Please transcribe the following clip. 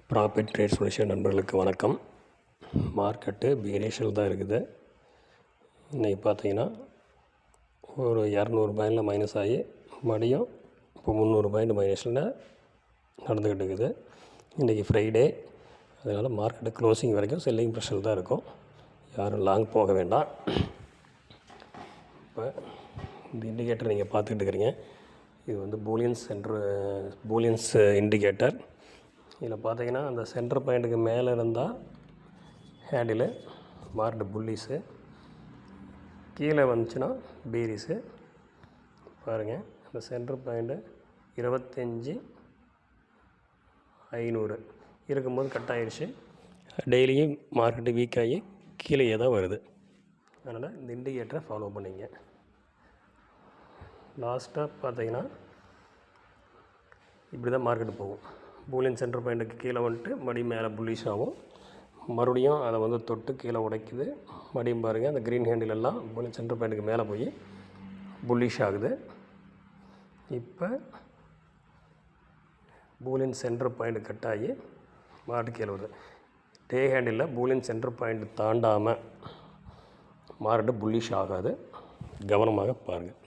Profit trade solution நண்பர்களுக்கு வணக்கம். Market பீரிஷில் தான் இருக்குது. இன்றைக்கி பார்த்தீங்கன்னா ஒரு 200 பாயிண்டில் மைனஸ் ஆகி மறுபடியும் இப்போ 300 பாயிண்ட் மைனஸில் நடந்துக்கிட்டு இருக்குது. இன்றைக்கி ஃப்ரைடே, அதனால் மார்க்கெட்டு க்ளோசிங் வரைக்கும் செல்லிங் ப்ரெஷர் தான் இருக்கும். யாரும் லாங் போக வேண்டாம். இப்போ இந்த இண்டிகேட்டர் நீங்கள் பார்த்துக்கிட்டு இருக்கிறீங்க. இது வந்து பூலியன்ஸ் இண்டிகேட்டர். இதில் பார்த்தீங்கன்னா அந்த சென்டர் பாயிண்ட்டுக்கு மேலே இருந்தால் ஹேண்டில் மார்க்கெட் புல்லிஸு, கீழே வந்துச்சுன்னா பீரிஸு. பாருங்கள், அந்த சென்டர் பாயிண்ட்டு 25,500 இருக்கும்போது கட் ஆகிடுச்சு. டெய்லியும் மார்க்கெட்டு வீக் ஆகி கீழே தான் வருது. அதனால் இந்த இண்டிகேட்டரை ஃபாலோ பண்ணிங்க. லாஸ்ட்டாக பார்த்தீங்கன்னா இப்படி தான் மார்க்கெட்டு போகும். பூலியன் சென்டர் பாயிண்ட்டுக்கு கீழே வந்துட்டு மறுபடியும் மேலே புல்லிஷ் ஆகும். மறுபடியும் அதை வந்து தொட்டு கீழே உடைக்குது. மறுபடியும் பாருங்கள், அந்த க்ரீன் ஹேண்டில் எல்லாம் பூலியன் சென்டர் பாயிண்ட்டுக்கு மேலே போய் புல்லிஷ் ஆகுது. இப்போ பூலியன் சென்டர் பாயிண்ட் கட் ஆகி மார்க்கெட் கீழே வருது. டே ஹேண்டில் பூலியன் சென்டர் பாயிண்ட் தாண்டாமல் மார்க்கெட்டு புல்லிஷ் ஆகாது. கவனமாக பாருங்கள்.